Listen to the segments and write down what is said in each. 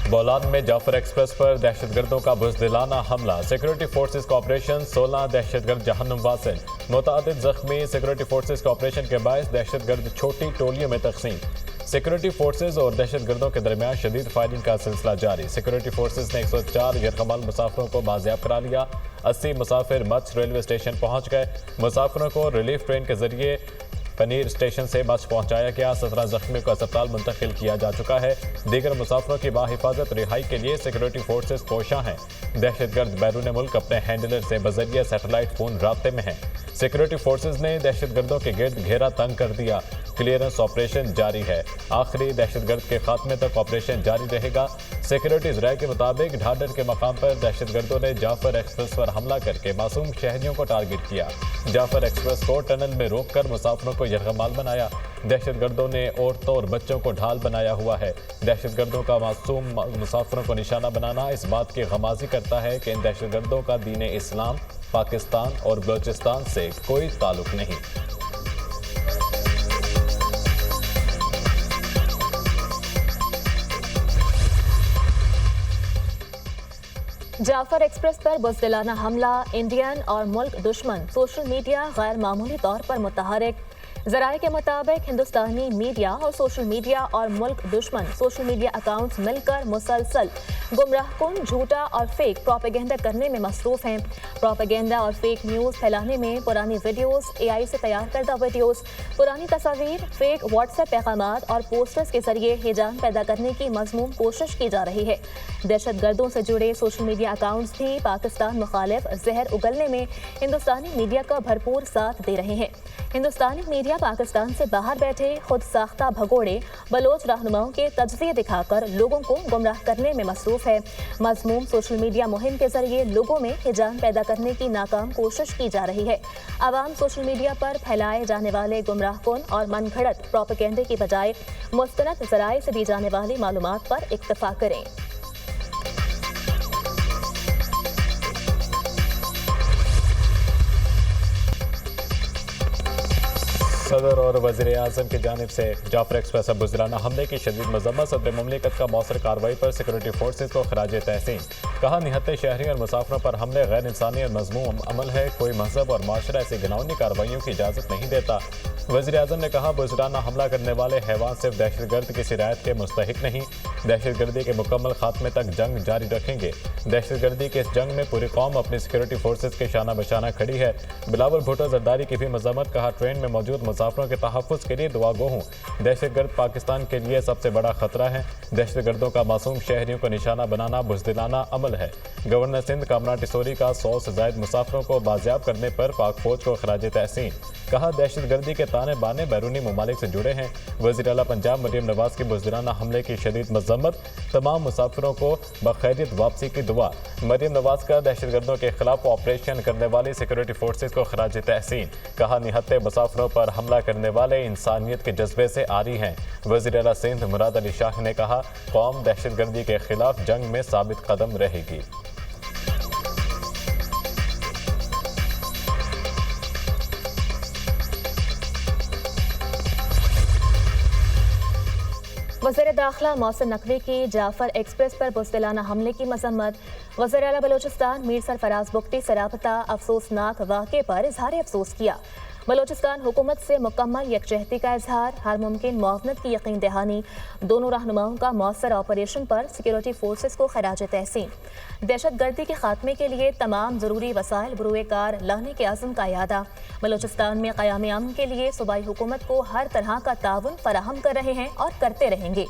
بولان میں جعفر ایکسپریس پر دہشت گردوں کا بزدلانہ حملہ، سیکورٹی فورسز کا آپریشن، 16 دہشت گرد جہنم واصل، متعدد زخمی، سیکورٹی فورسز کے آپریشن کے باعث دہشت گرد چھوٹی ٹولیوں میں تقسیم، سیکورٹی فورسز اور دہشت گردوں کے درمیان شدید فائرنگ کا سلسلہ جاری، سیکورٹی فورسز نے 104 غیرقبال مسافروں کو بازیاب کرا لیا، 80 مسافر مچھ ریلوے اسٹیشن پہنچ گئے، مسافروں کو ریلیف ٹرین کے ذریعے پنیر اسٹیشن سے مچھ پہنچایا گیا، 17 زخمیوں کو اسپتال منتقل کیا جا چکا ہے، دیگر مسافروں کی باحفاظت رہائی کے لیے سیکورٹی فورسز کوشاں ہیں، دہشت گرد بیرون ملک اپنے ہینڈلر سے بذریعہ سیٹلائٹ فون رابطے میں ہیں، سیکورٹی فورسز نے دہشت گردوں کے گرد گھیرا تنگ کر دیا، کلیئرنس آپریشن جاری ہے، آخری دہشت گرد کے خاتمے تک آپریشن جاری رہے گا، سیکورٹی ذرائع کے مطابق ڈھاڈر کے مقام پر دہشت گردوں نے جعفر ایکسپریس پر حملہ کر کے معصوم شہریوں کو ٹارگٹ کیا، جعفر ایکسپریس کو ٹنل میں روک کر مسافروں کو یرغمال بنایا، دہشت گردوں نے عورتوں اور بچوں کو ڈھال بنایا ہوا ہے، دہشت گردوں کا معصوم مسافروں کو نشانہ بنانا اس بات کی غمازی کرتا ہے کہ ان دہشت گردوں کا دین اسلام، پاکستان اور بلوچستان سے کوئی تعلق نہیں۔ جعفر ایکسپریس پر بزدلانہ حملہ، انڈین اور ملک دشمن سوشل میڈیا غیر معمولی طور پر متحرک، ذرائع کے مطابق ہندوستانی میڈیا اور سوشل میڈیا اور ملک دشمن سوشل میڈیا اکاؤنٹس مل کر مسلسل گمراہ کن، جھوٹا اور فیک پروپیگنڈا کرنے میں مصروف ہیں۔ پروپیگنڈا اور فیک نیوز پھیلانے میں پرانی ویڈیوز، AI سے تیار کردہ ویڈیوز، پرانی تصاویر، فیک واٹس ایپ پیغامات اور پوسٹرز کے ذریعے ہیجان پیدا کرنے کی مذموم کوشش کی جا رہی ہے۔ دہشت گردوں سے جڑے سوشل میڈیا اکاؤنٹس بھی پاکستان مخالف زہر اگلنے میں ہندوستانی میڈیا کا بھرپور ساتھ دے رہے ہیں۔ ہندوستانی میڈیا پاکستان سے باہر بیٹھے خود ساختہ بھگوڑے بلوچ رہنماؤں کے تجزیے دکھا کر لوگوں کو گمراہ کرنے میں مصروف ہے۔ مذموم سوشل میڈیا مہم کے ذریعے لوگوں میں ہیجان پیدا کرنے کی ناکام کوشش کی جا رہی ہے۔ عوام سوشل میڈیا پر پھیلائے جانے والے گمراہ کن اور من گھڑت پروپیگنڈے کی بجائے مستند ذرائع سے دی جانے والی معلومات پر اکتفا کریں۔ صدر اور وزیر اعظم کی جانب سے جعفر ایکسپریس پر بزدلانہ حملے کی شدید مذمت، صدر مملکت کا مؤثر کارروائی پر سیکورٹی فورسز کو خراج تحسین، کہا نہتے شہریوں اور مسافروں پر حملے غیر انسانی اور مذموم عمل ہے، کوئی مذہب اور معاشرہ ایسی گھناؤنی کارروائیوں کی اجازت نہیں دیتا۔ وزیر اعظم نے کہا بزدلانہ حملہ کرنے والے حیوان صرف دہشت گرد کی رعایت کے مستحق نہیں، دہشت گردی کے مکمل خاتمے تک جنگ جاری رکھیں گے، دہشت گردی کے اس جنگ میں پوری قوم اپنی سیکورٹی فورسز کے شانہ بشانہ کھڑی ہے۔ بلاول بھٹو زرداری کی بھی مذمت، کہا ٹرین میں موجود مسافروں کے تحفظ کے لیے دعا گو ہوں، دہشت گرد پاکستان کے لیے سب سے بڑا خطرہ ہے، دہشت گردوں کا معصوم شہریوں کو نشانہ بنانا بزدلانہ عمل ہے۔ گورنر سندھ کامران ٹیسوری کا 100 سے زائد مسافروں کو بازیاب کرنے پر پاک فوج کو خراج تحسین، کہا دہشت گردی کے تانے بانے بیرونی ممالک سے جڑے ہیں۔ وزیر اعلیٰ پنجاب مریم نواز کی بزدلانہ حملے کی شدید مذمت، تمام مسافروں کو بخیریت واپسی کی دعا، مریم نواز کا دہشت گردوں کے خلاف آپریشن کرنے والی سیکورٹی فورسز کو خراج تحسین، کہا نہتے مسافروں پر حملہ کرنے والے انسانیت کے جذبے سے عاری ہیں۔ وزیر اعلیٰ سندھ مراد علی شاہ نے کہا قوم دہشت گردی کے خلاف جنگ میں ثابت قدم رہے گی۔ وزیر داخلہ محسن نقوی کی جعفر ایکسپریس پر بزدلانہ حملے کی مذمت، وزیر اعلیٰ بلوچستان میر سرفراز بگٹی سے رابطہ افسوسناک واقعے پر اظہار افسوس کیا، بلوچستان حکومت سے مکمل یکجہتی کا اظہار، ہر ممکن معاونت کی یقین دہانی، دونوں رہنماؤں کا مؤثر آپریشن پر سیکورٹی فورسز کو خراج تحسین، دہشت گردی کے خاتمے کے لیے تمام ضروری وسائل بروئے کار لانے کے عزم کا اعادہ، بلوچستان میں قیام امن کے لیے صوبائی حکومت کو ہر طرح کا تعاون فراہم کر رہے ہیں اور کرتے رہیں گے۔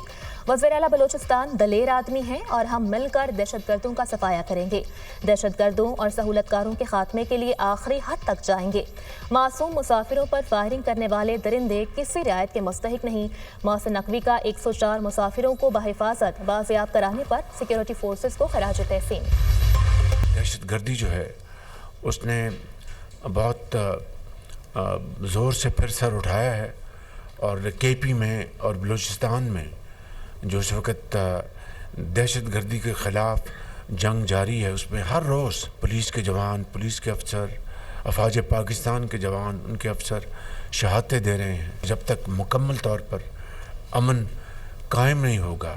وزیر اعلیٰ بلوچستان دلیر آدمی ہیں اور ہم مل کر دہشت گردوں کا صفایا کریں گے، دہشت گردوں اور سہولت کاروں کے خاتمے کے لیے آخری حد تک جائیں گے، معصوم مسافروں پر فائرنگ کرنے والے درندے کسی رعایت کے مستحق نہیں، محسن نقوی کا 104 مسافروں کو بحفاظت بازیاب کرانے پر سیکورٹی فورسز کو خراج تحسین۔ دہشت گردی جو ہے اس نے بہت زور سے پھر سر اٹھایا ہے، اور KP میں اور بلوچستان میں جو اس وقت دہشت گردی کے خلاف جنگ جاری ہے، اس میں ہر روز پولیس کے جوان، پولیس کے افسر، افواج پاکستان کے جوان، ان کے افسر شہادتیں دے رہے ہیں۔ جب تک مکمل طور پر امن قائم نہیں ہوگا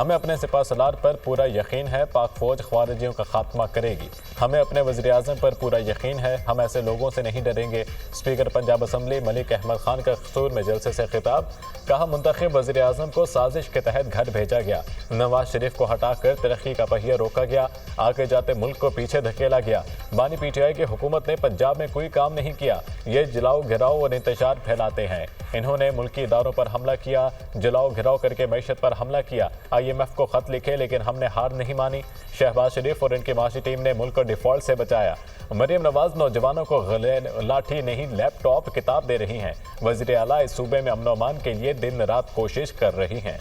ہمیں اپنے سپہ سالار پر پورا یقین ہے، پاک فوج خارجیوں کا خاتمہ کرے گی۔ ہمیں اپنے وزیر اعظم پر پورا یقین ہے، ہم ایسے لوگوں سے نہیں ڈریں گے۔ اسپیکر پنجاب اسمبلی ملک احمد خان کا قصور میں جلسے سے خطاب، کہا منتخب وزیر اعظم کو سازش کے تحت گھر بھیجا گیا، نواز شریف کو ہٹا کر ترقی کا پہیہ روکا گیا، آگے جاتے ملک کو پیچھے دھکیلا گیا۔ بانی پی ٹی آئی کی حکومت نے پنجاب میں کوئی کام نہیں کیا، یہ جلاؤ گھراؤ اور انتشار پھیلاتے ہیں۔ انہوں نے ملکی اداروں پر حملہ کیا، جلاؤ گھراؤ کر کے معیشت پر حملہ کیا، IMF کو خط لکھے لیکن ہم نے ہار نہیں مانی۔ شہباز شریف اور ان کی معاشی ٹیم نے ملک کو ڈیفالٹ سے بچایا۔ مریم نواز نوجوانوں کو لاٹھی نہیں لیپ ٹاپ کتاب دے رہی ہیں۔ وزیر اعلیٰ اس صوبے میں امن و امان کے لیے دن رات کوشش کر رہی ہیں۔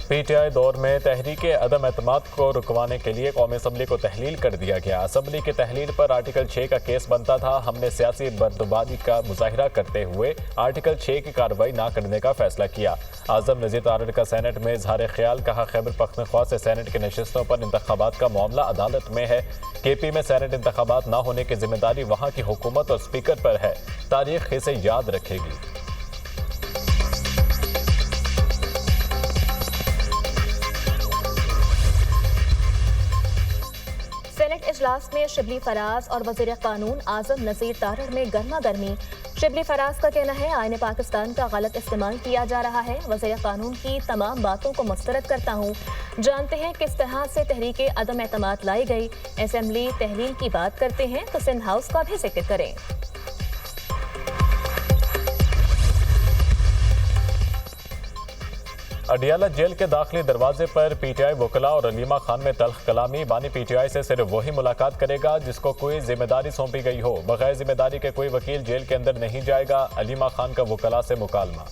پی ٹی آئی دور میں تحریک عدم اعتماد کو رکوانے کے لیے قومی اسمبلی کو تحلیل کر دیا گیا۔ اسمبلی کی تحلیل پر آرٹیکل 6 کا کیس بنتا تھا۔ ہم نے سیاسی بردباری کا مظاہرہ کرتے ہوئے آرٹیکل 6 کی کارروائی نہ کرنے کا فیصلہ کیا۔ اعظم نذیر تارڑ کا سینٹ میں اظہار خیال، کہا خیبر پختونخوا سے سینٹ کی نشستوں پر انتخابات کا معاملہ عدالت میں ہے۔ KP میں سینٹ انتخابات نہ ہونے کی ذمہ داری وہاں کی حکومت اور اسپیکر پر ہے، تاریخ اسے یاد رکھے گی۔ سینٹ اجلاس میں شبلی فراز اور وزیر قانون اعظم نذیر تارڑ میں گرما گرمی۔ شبلی فراز کا کہنا ہے آئین پاکستان کا غلط استعمال کیا جا رہا ہے۔ وزیر قانون کی تمام باتوں کو مسترد کرتا ہوں، جانتے ہیں کس طرح سے تحریک عدم اعتماد لائی گئی۔ اسمبلی تحلیل کی بات کرتے ہیں تو سندھ ہاؤس کا بھی ذکر کریں۔ اڈیالہ جیل کے داخلی دروازے پر پی ٹی آئی وکلاء اور علیمہ خان میں تلخ کلامی۔ بانی پی ٹی آئی سے صرف وہی ملاقات کرے گا جس کو کوئی ذمہ داری سونپی گئی ہو، بغیر ذمہ داری کے کوئی وکیل جیل کے اندر نہیں جائے گا۔ علیمہ خان کا وکلاء سے مکالمہ۔